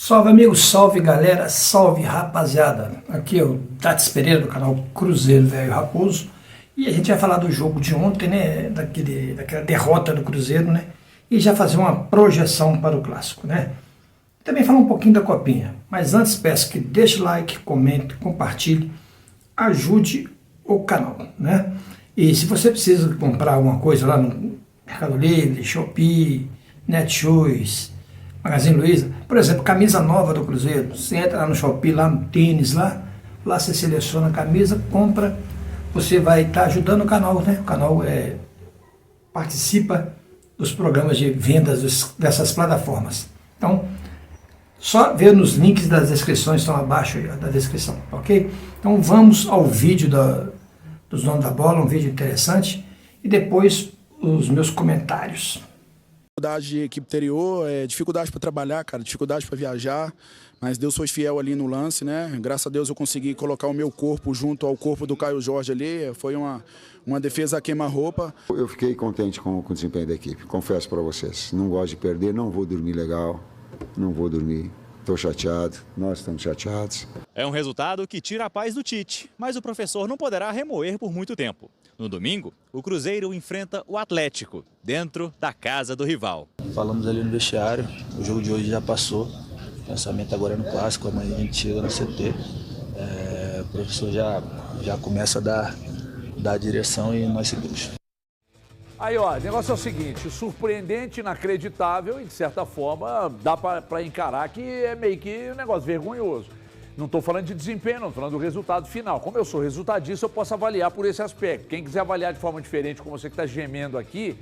Salve amigos, salve galera, salve rapaziada. Aqui é o Tats Pereira do canal Cruzeiro Velho Raposo. E a gente vai falar do jogo de ontem, né? Daquela derrota do Cruzeiro, né? E já fazer uma projeção para o clássico, né? Também falar um pouquinho da copinha. Mas antes peço que deixe like, comente, compartilhe, ajude o canal, né? E se você precisa comprar alguma coisa lá no Mercado Livre, Shopee, Netshoes, Magazine Luiza, por exemplo, camisa nova do Cruzeiro, você entra lá no Shopee, lá no tênis, lá você seleciona a camisa, compra, você vai estar ajudando o canal, né? O canal participa dos programas de vendas dessas plataformas. Então, só ver nos links das descrições, estão abaixo aí, da descrição, ok? Então vamos ao vídeo dos donos da bola, um vídeo interessante, e depois os meus comentários. Dificuldade de equipe anterior, dificuldade para trabalhar, cara, dificuldade para viajar, mas Deus foi fiel ali no lance, né? Graças a Deus eu consegui colocar o meu corpo junto ao corpo do Caio Jorge ali, foi uma defesa a queima-roupa. Eu fiquei contente com o desempenho da equipe, confesso para vocês. Não gosto de perder, não vou dormir legal, não vou dormir. Estou chateado, nós estamos chateados. É um resultado que tira a paz do Tite, mas o professor não poderá remoer por muito tempo. No domingo, o Cruzeiro enfrenta o Atlético, dentro da casa do rival. Falamos ali no vestiário, o jogo de hoje já passou, o pensamento agora é no clássico, amanhã a gente chega no CT. O professor já começa a dar a direção e nós seguimos. Aí, ó, o negócio é o seguinte, surpreendente, inacreditável e, de certa forma, dá para encarar que é meio que um negócio vergonhoso. Não estou falando de desempenho, não, estou falando do resultado final. Como eu sou resultadista, eu posso avaliar por esse aspecto. Quem quiser avaliar de forma diferente, como você que está gemendo aqui,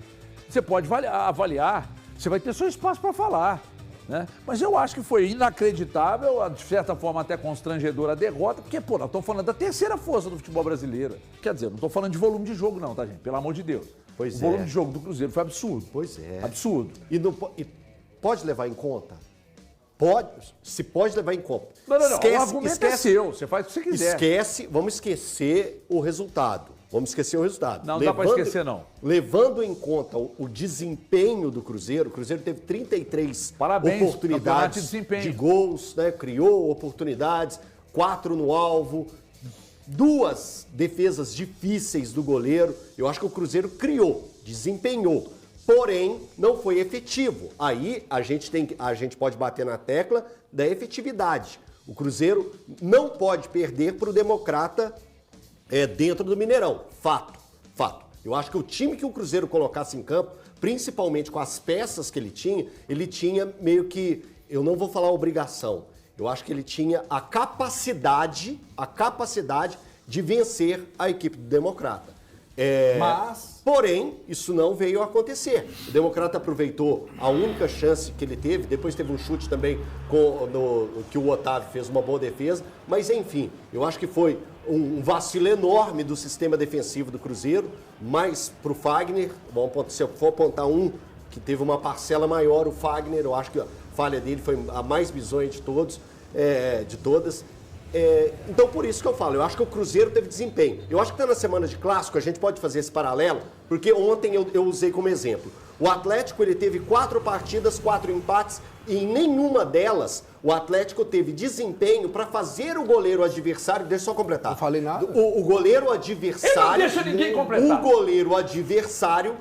você pode avaliar, você vai ter seu espaço para falar, né? Mas eu acho que foi inacreditável, de certa forma até constrangedora a derrota, porque, pô, nós estamos falando da terceira força do futebol brasileiro. Quer dizer, não estou falando de volume de jogo não, tá, gente? Pelo amor de Deus. O volume de jogo do Cruzeiro foi absurdo. Pois é. Absurdo. E pode levar em conta? Se pode levar em conta. Não. O argumento é seu. Você faz o que você quiser. Vamos esquecer o resultado. Não dá para esquecer, não. Levando em conta o desempenho do Cruzeiro, o Cruzeiro teve 33 oportunidades de gols, né? Criou oportunidades, 4 no alvo, 2 defesas difíceis do goleiro. Eu acho que o Cruzeiro criou, desempenhou, porém não foi efetivo. Aí a gente pode bater na tecla da efetividade. O Cruzeiro não pode perder para o Democrata dentro do Mineirão. Fato. Eu acho que o time que o Cruzeiro colocasse em campo, principalmente com as peças que ele tinha meio que, eu não vou falar obrigação, eu acho que ele tinha a capacidade de vencer a equipe do Democrata. Porém, isso não veio a acontecer. O Democrata aproveitou a única chance que ele teve, depois teve um chute também que o Otávio fez uma boa defesa, mas enfim, eu acho que foi um vacilo enorme do sistema defensivo do Cruzeiro, mas para o Fagner, se eu for apontar um que teve uma parcela maior, o Fagner, eu acho que a falha dele foi a mais bizonha de todas. Então, por isso que eu falo, eu acho que o Cruzeiro teve desempenho. Eu acho que na semana de clássico a gente pode fazer esse paralelo, porque ontem eu usei como exemplo. O Atlético ele teve 4 partidas, 4 empates, e em nenhuma delas o Atlético teve desempenho para fazer o goleiro adversário. Deixa eu só completar. Não falei nada. O goleiro adversário. Ele não deixa ninguém completar. O goleiro adversário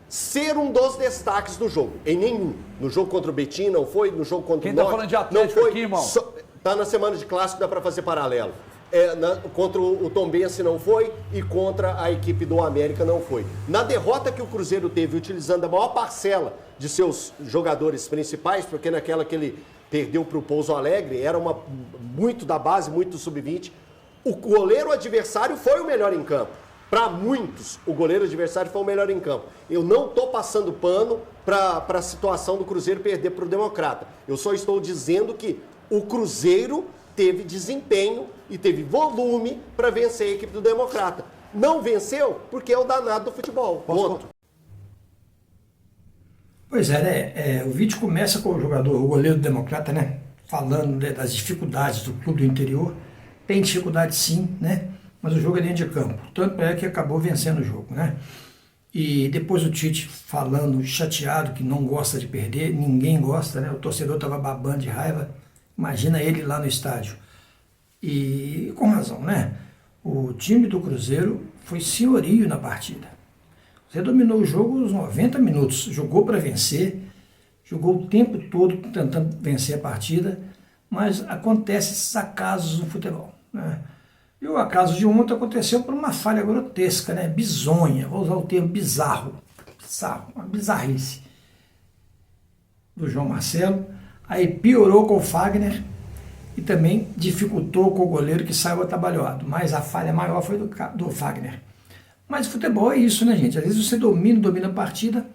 ser um dos destaques do jogo. Em nenhum. No jogo contra o Betim não foi, no jogo contra o Norte. Quem tá falando de Atlético aqui, irmão? Tá na semana de clássico, dá para fazer paralelo. Contra o Tombense não foi e contra a equipe do América não foi. Na derrota que o Cruzeiro teve, utilizando a maior parcela de seus jogadores principais, porque naquela que ele perdeu para o Pouso Alegre, era muito da base, muito do sub-20, o goleiro adversário foi o melhor em campo. Para muitos, o goleiro adversário foi o melhor em campo. Eu não estou passando pano para a situação do Cruzeiro perder para o Democrata. Eu só estou dizendo que o Cruzeiro teve desempenho e teve volume para vencer a equipe do Democrata. Não venceu porque é o danado do futebol. Ponto. Pois é, né? O vídeo começa com o goleiro do Democrata, né? Falando das dificuldades do clube do interior. Tem dificuldade sim, né? Mas o jogo é dentro de campo. Tanto é que acabou vencendo o jogo, né? E depois o Tite falando chateado, que não gosta de perder, ninguém gosta, né? O torcedor estava babando de raiva. Imagina ele lá no estádio. E com razão, né? O time do Cruzeiro foi senhorio na partida. Você dominou o jogo os 90 minutos, jogou para vencer, jogou o tempo todo tentando vencer a partida, mas acontece esses acasos no futebol, né? E o acaso de ontem aconteceu por uma falha grotesca, né? Bizonha, vou usar o termo bizarro, uma bizarrice do João Marcelo. Aí piorou com o Fagner e também dificultou com o goleiro que saiu atabalhoado, mas a falha maior foi do Fagner. Mas futebol é isso, né, gente? Às vezes você domina a partida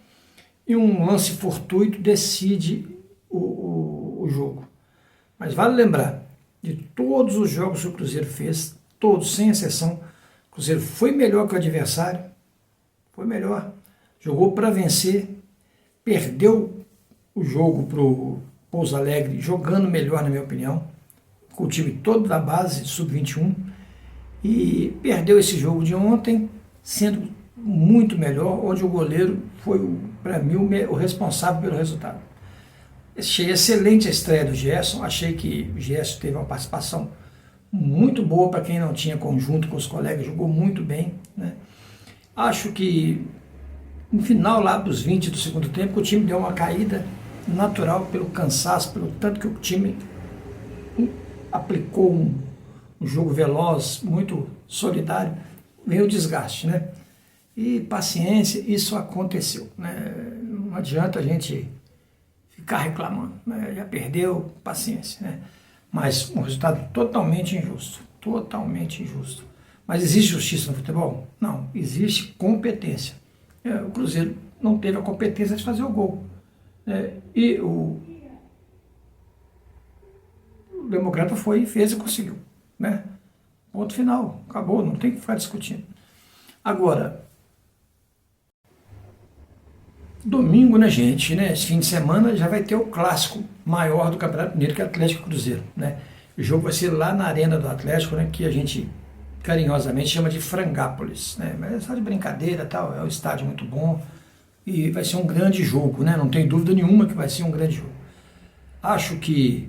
e um lance fortuito decide o jogo. Mas vale lembrar, de todos os jogos que o Cruzeiro fez, todos, sem exceção, o Cruzeiro foi melhor que o adversário, foi melhor, jogou para vencer, perdeu o jogo para o Pouso Alegre, jogando melhor, na minha opinião, com o time todo da base, sub-21, e perdeu esse jogo de ontem, sendo muito melhor, onde o goleiro foi, para mim, o responsável pelo resultado. Achei excelente a estreia do Gerson, achei que o Gerson teve uma participação muito boa para quem não tinha conjunto com os colegas, jogou muito bem, né? Acho que no final lá dos 20 do segundo tempo, o time deu uma caída natural pelo cansaço, pelo tanto que o time aplicou um jogo veloz, muito solidário, veio o desgaste, né? E paciência, isso aconteceu, né? Não adianta a gente ficar reclamando, né? Já perdeu, paciência, né? Mas um resultado totalmente injusto, totalmente injusto. Mas existe justiça no futebol? Não, existe competência. O Cruzeiro não teve a competência de fazer o gol. E o Democrata foi, fez e conseguiu, né? Ponto final, acabou, não tem que ficar discutindo. Agora, domingo, né, gente, né? Esse fim de semana já vai ter o clássico maior do Campeonato Mineiro, que é Atlético e Cruzeiro, né? O jogo vai ser lá na Arena do Atlético, né? Que a gente carinhosamente chama de Frangápolis, né? Mas é só de brincadeira, tal, é um estádio muito bom e vai ser um grande jogo, né? Não tem dúvida nenhuma que vai ser um grande jogo. Acho que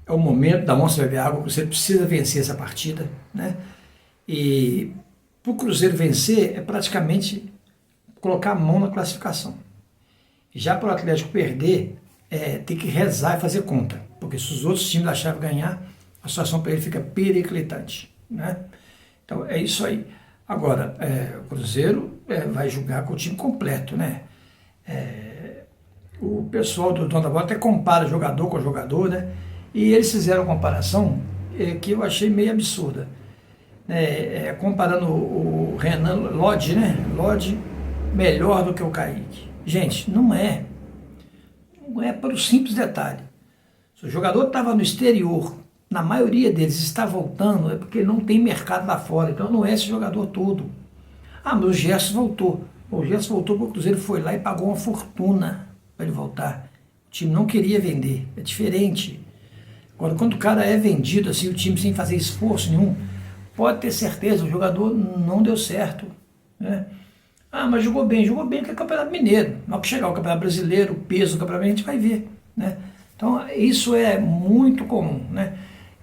é o momento da onça beber água, você precisa vencer essa partida, né? E para o Cruzeiro vencer é praticamente colocar a mão na classificação. Já para o Atlético perder, tem que rezar e fazer conta, porque se os outros times da chave ganhar, a situação para ele fica periclitante, né? Então é isso aí. Agora, o Cruzeiro vai jogar com o time completo, né? O pessoal do Dono da Bola até compara jogador com jogador, né? E eles fizeram uma comparação que eu achei meio absurda, né? Comparando o Renan Lodge, né? Lodge melhor do que o Kaique. Gente, não é. Não é para o simples detalhe. Se o jogador estava no exterior, na maioria deles está voltando, é porque não tem mercado lá fora. Então não é esse jogador todo. Ah, mas o Gerson voltou. O Gerson voltou porque o Cruzeiro foi lá e pagou uma fortuna para ele voltar. O time não queria vender. É diferente. Agora, quando o cara é vendido assim, o time sem fazer esforço nenhum, pode ter certeza, o jogador não deu certo, né? Ah, mas jogou bem que é Campeonato Mineiro. Na hora que chegar o Campeonato Brasileiro, o peso do Campeonato, a gente vai ver, né? Então, isso é muito comum, né?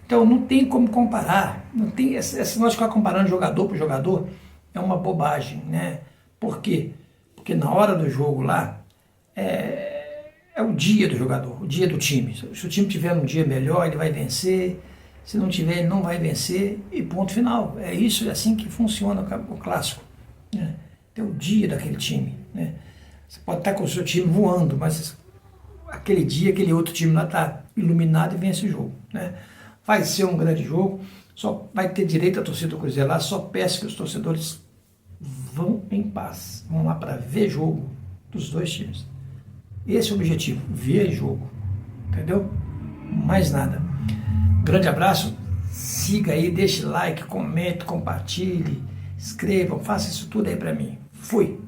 Então, não tem como comparar. Não tem, esse negócio de ficar comparando jogador por jogador é uma bobagem, né? Por quê? Porque na hora do jogo lá, é o dia do jogador, o dia do time. Se o time tiver um dia melhor, ele vai vencer. Se não tiver, ele não vai vencer. E ponto final. É isso, é assim que funciona o clássico, né? Tem o dia daquele time, né? Você pode estar com o seu time voando, mas aquele dia, aquele outro time lá está iluminado e vence o jogo, né? Vai ser um grande jogo, só vai ter direito a torcida do Cruzeiro lá, só peço que os torcedores vão em paz, vão lá para ver jogo dos dois times. Esse é o objetivo, ver jogo, entendeu? Mais nada. Grande abraço, siga aí, deixe like, comente, compartilhe, escreva, faça isso tudo aí para mim. Fui!